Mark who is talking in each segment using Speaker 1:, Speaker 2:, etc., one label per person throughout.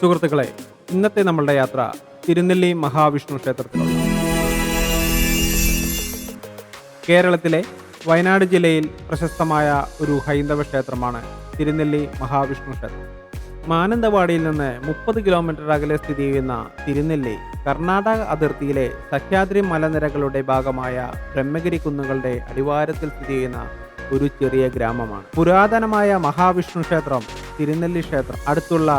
Speaker 1: സുഹൃത്തുക്കളെ, ഇന്നത്തെ നമ്മളുടെ യാത്ര തിരുനെല്ലി മഹാവിഷ്ണു ക്ഷേത്രത്തിലുള്ള കേരളത്തിലെ വയനാട് ജില്ലയിൽ പ്രശസ്തമായ ഒരു ഹൈന്ദവ ക്ഷേത്രമാണ് തിരുനെല്ലി മഹാവിഷ്ണു ക്ഷേത്രം. മാനന്തവാടിയിൽ നിന്ന് 30 കിലോമീറ്റർ അകലെ സ്ഥിതി ചെയ്യുന്ന തിരുനെല്ലി കർണാടക അതിർത്തിയിലെ സഹ്യാദ്രി മലനിരകളുടെ ഭാഗമായ ബ്രഹ്മഗിരി കുന്നുകളുടെ അടിവാരത്തിൽ സ്ഥിതി ചെയ്യുന്ന ഒരു ചെറിയ ഗ്രാമമാണ്. പുരാതനമായ മഹാവിഷ്ണു ക്ഷേത്രം, തിരുനെല്ലി ക്ഷേത്രം അടുത്തുള്ള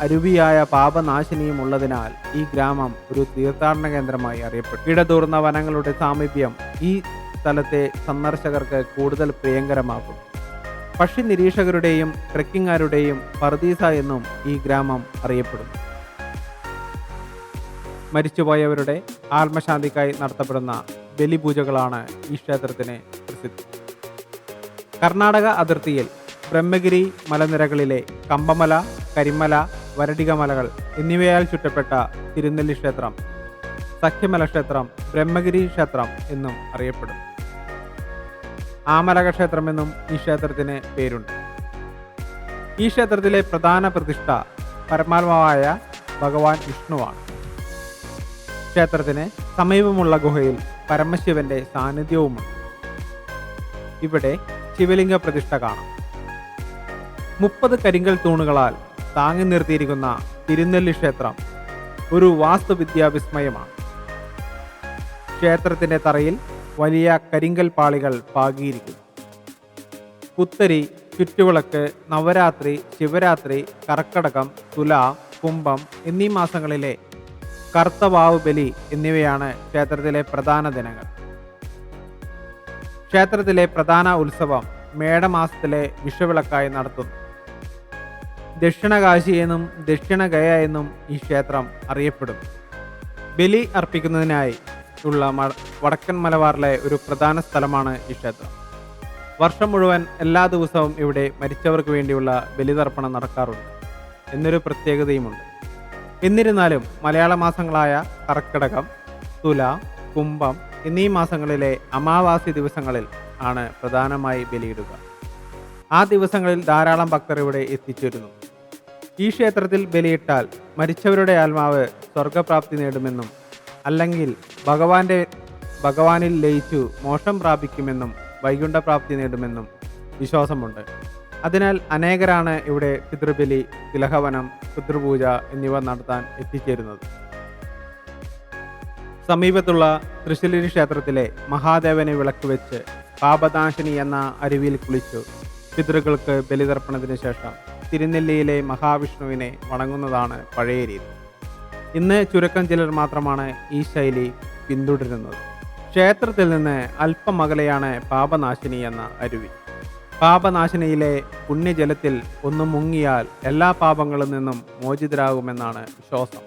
Speaker 1: അരുവിയായ പാപനാശിനിയും ഉള്ളതിനാൽ ഈ ഗ്രാമം ഒരു തീർത്ഥാടന കേന്ദ്രമായി അറിയപ്പെട്ടു. ഇടതൂർന്ന വനങ്ങളുടെ സാമീപ്യം ഈ സ്ഥലത്തെ സന്ദർശകർക്ക് കൂടുതൽ പ്രിയങ്കരമാക്കും. പക്ഷി നിരീക്ഷകരുടെയും ട്രെക്കിങ്ങുകാരുടെയും പർദീസ എന്നും ഈ ഗ്രാമം അറിയപ്പെടുന്നു. മരിച്ചുപോയവരുടെ ആത്മശാന്തിക്കായി നടത്തപ്പെടുന്ന ബലിപൂജകളാണ് ഈ ക്ഷേത്രത്തിന് പ്രസിദ്ധി. കർണാടക അതിർത്തിയിൽ ബ്രഹ്മഗിരി മലനിരകളിലെ കമ്പമല, കരിമല, വരടിക മലകൾ എന്നിവയാൽ ചുറ്റപ്പെട്ട തിരുനെല്ലി ക്ഷേത്രം സഖ്യമല ക്ഷേത്രം, ബ്രഹ്മഗിരി ക്ഷേത്രം എന്നും അറിയപ്പെടുന്നു. ആമലക ക്ഷേത്രം എന്നും ഈ ക്ഷേത്രത്തിന് പേരുണ്ട്. ഈ ക്ഷേത്രത്തിലെ പ്രധാന പ്രതിഷ്ഠ പരമാത്മാവായ ഭഗവാൻ വിഷ്ണുവാണ്. ക്ഷേത്രത്തിന് സമീപമുള്ള ഗുഹയിൽ പരമശിവന്റെ സാന്നിധ്യവുമുണ്ട്. ഇവിടെ ശിവലിംഗ പ്രതിഷ്ഠ കാണാം. 30 കരിങ്കൽ തൂണുകളാൽ താങ്ങി നിർത്തിയിരിക്കുന്ന തിരുനെല്ലി ക്ഷേത്രം ഒരു വാസ്തുവിദ്യാ വിസ്മയമാണ്. ക്ഷേത്രത്തിന്റെ തറയിൽ വലിയ കരിങ്കൽ പാളികൾ പാകിയിരിക്കുന്നു. പുത്തരി, ചുറ്റുവിളക്ക്, നവരാത്രി, ശിവരാത്രി, കർക്കടകം, തുല, കുംഭം എന്നീ മാസങ്ങളിലെ കർത്തവാവ് ബലി എന്നിവയാണ് ക്ഷേത്രത്തിലെ പ്രധാന ദിനങ്ങൾ. ക്ഷേത്രത്തിലെ പ്രധാന ഉത്സവം മേടമാസത്തിലെ വിഷുവിളക്കായി നടത്തുന്നു. ദക്ഷിണകാശി എന്നും ദക്ഷിണഗയ എന്നും ഈ ക്ഷേത്രം അറിയപ്പെടുന്നു. ബലി അർപ്പിക്കുന്നതിനായി ഉള്ള വടക്കൻ മലബാറിലെ ഒരു പ്രധാന സ്ഥലമാണ് ഈ ക്ഷേത്രം. വർഷം മുഴുവൻ എല്ലാ ദിവസവും ഇവിടെ മരിച്ചവർക്ക് വേണ്ടിയുള്ള ബലിതർപ്പണം നടക്കാറുണ്ട് എന്നൊരു പ്രത്യേകതയുമുണ്ട്. എന്നിരുന്നാലും മലയാള മാസങ്ങളായ കർക്കിടകം, തുല, കുംഭം എന്നീ മാസങ്ങളിലെ അമാവാസി ദിവസങ്ങളിൽ ആണ് പ്രധാനമായി ബലിയിടുക. ആ ദിവസങ്ങളിൽ ധാരാളം ഭക്തർ ഇവിടെ എത്തിച്ചേരുന്നു. ഈ ക്ഷേത്രത്തിൽ ബലിയിട്ടാൽ മരിച്ചവരുടെ ആത്മാവ് സ്വർഗപ്രാപ്തി നേടുമെന്നും അല്ലെങ്കിൽ ഭഗവാനിൽ ലയിച്ചു മോക്ഷം പ്രാപിക്കുമെന്നും വൈകുണ്ഠപ്രാപ്തി നേടുമെന്നും വിശ്വാസമുണ്ട്. അതിനാൽ അനേകരാണ് ഇവിടെ പിതൃബലി, തിലഹവനം, പിതൃപൂജ എന്നിവ നടത്താൻ എത്തിച്ചേരുന്നത്. സമീപത്തുള്ള തൃശ്ശൂരി ക്ഷേത്രത്തിലെ മഹാദേവന് വിളക്ക് വെച്ച് പാപനാശിനി എന്ന അരുവിയിൽ കുളിച്ചു പിതൃകൾക്ക് ബലിതർപ്പണത്തിന് ശേഷം തിരുനെല്ലിയിലെ മഹാവിഷ്ണുവിനെ വണങ്ങുന്നതാണ് പഴയ രീതി. ഇന്ന് ചുരുക്കം ചിലർ മാത്രമാണ് ഈ ശൈലി പിന്തുടരുന്നത്. ക്ഷേത്രത്തിൽ നിന്ന് അല്പം അകലെയാണ് പാപനാശിനി എന്ന അരുവി. പാപനാശിനിയിലെ പുണ്യജലത്തിൽ ഒന്ന് മുങ്ങിയാൽ എല്ലാ പാപങ്ങളിൽ നിന്നും മോചിതരാകുമെന്നാണ് വിശ്വാസം.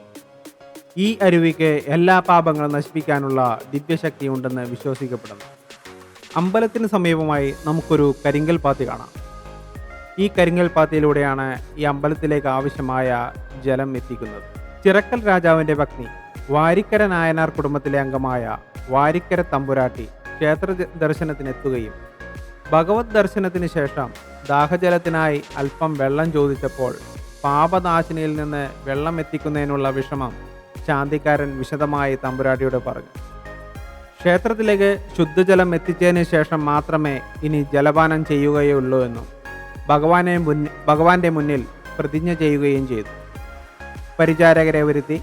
Speaker 1: ഈ അരുവിക്ക് എല്ലാ പാപങ്ങളും നശിപ്പിക്കാനുള്ള ദിവ്യശക്തി ഉണ്ടെന്ന് വിശ്വസിക്കപ്പെടുന്നു. അമ്പലത്തിന് സമീപമായി നമുക്കൊരു കരിങ്കൽ പാത്തി കാണാം. ഈ കരിങ്കൽ പാത്തിയിലൂടെയാണ് ഈ അമ്പലത്തിലേക്ക് ആവശ്യമായ ജലം എത്തിക്കുന്നത്. ചിറക്കൽ രാജാവിൻ്റെ പത്നി വാരിക്കര നായനാർ കുടുംബത്തിലെ അംഗമായ വാരിക്കര തമ്പുരാട്ടി ക്ഷേത്ര ദർശനത്തിനെത്തുകയും ഭഗവത് ദർശനത്തിന് ശേഷം ദാഹജലത്തിനായി അല്പം വെള്ളം ചോദിച്ചപ്പോൾ പാപനാശിനിയിൽ നിന്ന് വെള്ളം എത്തിക്കുന്നതിനുള്ള വിഷമം ശാന്തിക്കാരൻ വിശദമായി തമ്പുരാട്ടിയോട് പറഞ്ഞു. ക്ഷേത്രത്തിലേക്ക് ശുദ്ധജലം എത്തിച്ചതിന് ശേഷം മാത്രമേ ഇനി ജലപാനം ചെയ്യുകയുള്ളൂ എന്നും ഭഗവാന്റെ മുന്നിൽ പ്രതിജ്ഞ ചെയ്യുകയും ചെയ്തു. പരിചാരകരെ വരുത്തി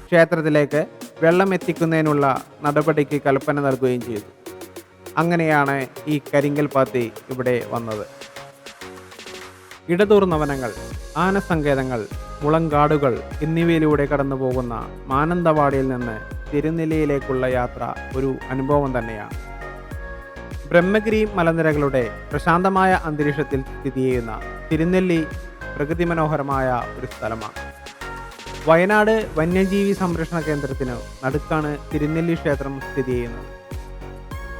Speaker 1: ക്ഷേത്രത്തിലേക്ക് വെള്ളം എത്തിക്കുന്നതിനുള്ള നടപടിക്ക് കൽപ്പന നൽകുകയും ചെയ്തു. അങ്ങനെയാണ് ഈ കരിങ്കൽ പാത്തി ഇവിടെ വന്നത്. ഇടതൂർന്ന വനങ്ങൾ, ആനസങ്കേതങ്ങൾ, മുളങ്കാടുകൾ എന്നിവയിലൂടെ കടന്നു പോകുന്ന മാനന്തവാടിയിൽ നിന്ന് തിരുനെല്ലിയിലേക്കുള്ള യാത്ര ഒരു അനുഭവം തന്നെയാണ്. ബ്രഹ്മഗിരി മലനിരകളുടെ പ്രശാന്തമായ അന്തരീക്ഷത്തിൽ സ്ഥിതി ചെയ്യുന്ന തിരുനെല്ലി പ്രകൃതി മനോഹരമായ ഒരു സ്ഥലമാണ്. വയനാട് വന്യജീവി സംരക്ഷണ കേന്ദ്രത്തിന് നടുക്കാണ് തിരുനെല്ലി ക്ഷേത്രം സ്ഥിതി ചെയ്യുന്നത്.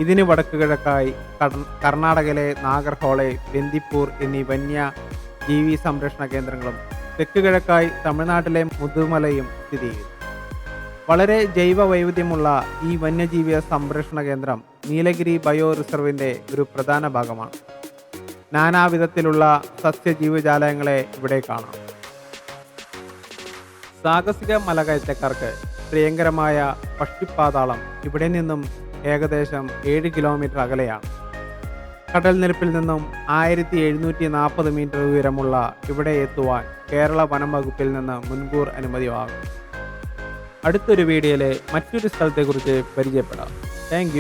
Speaker 1: ഇതിന് വടക്ക് കിഴക്കായി കർണാടകയിലെ നാഗർഹോളെ, ബന്ദിപ്പൂർ എന്നീ വന്യജീവി സംരക്ഷണ കേന്ദ്രങ്ങളും തെക്ക് കിഴക്കായി തമിഴ്നാട്ടിലെ മുതുമലയും സ്ഥിതി ചെയ്യുന്നു. വളരെ ജൈവ വൈവിധ്യമുള്ള ഈ വന്യജീവി സംരക്ഷണ കേന്ദ്രം നീലഗിരി ബയോ റിസർവിൻ്റെ ഒരു പ്രധാന ഭാഗമാണ്. നാനാവിധത്തിലുള്ള സസ്യജീവജാലങ്ങളെ ഇവിടെ കാണാം. സാഹസിക മലകയറ്റക്കാർക്ക് പ്രിയങ്കരമായ പക്ഷിപ്പാതാളം ഇവിടെ നിന്നും ഏകദേശം 7 കിലോമീറ്റർ അകലെയാണ്. കടൽ നിരപ്പിൽ നിന്നും 1740 മീറ്റർ ഉയരമുള്ള ഇവിടെ എത്തുവാൻ കേരള വനം വകുപ്പിൽ നിന്ന് മുൻകൂർ അനുമതി വാങ്ങും. അടുത്തൊരു വീഡിയോയിലെ മറ്റൊരു സ്ഥലത്തെക്കുറിച്ച് പരിചയപ്പെടാം. താങ്ക്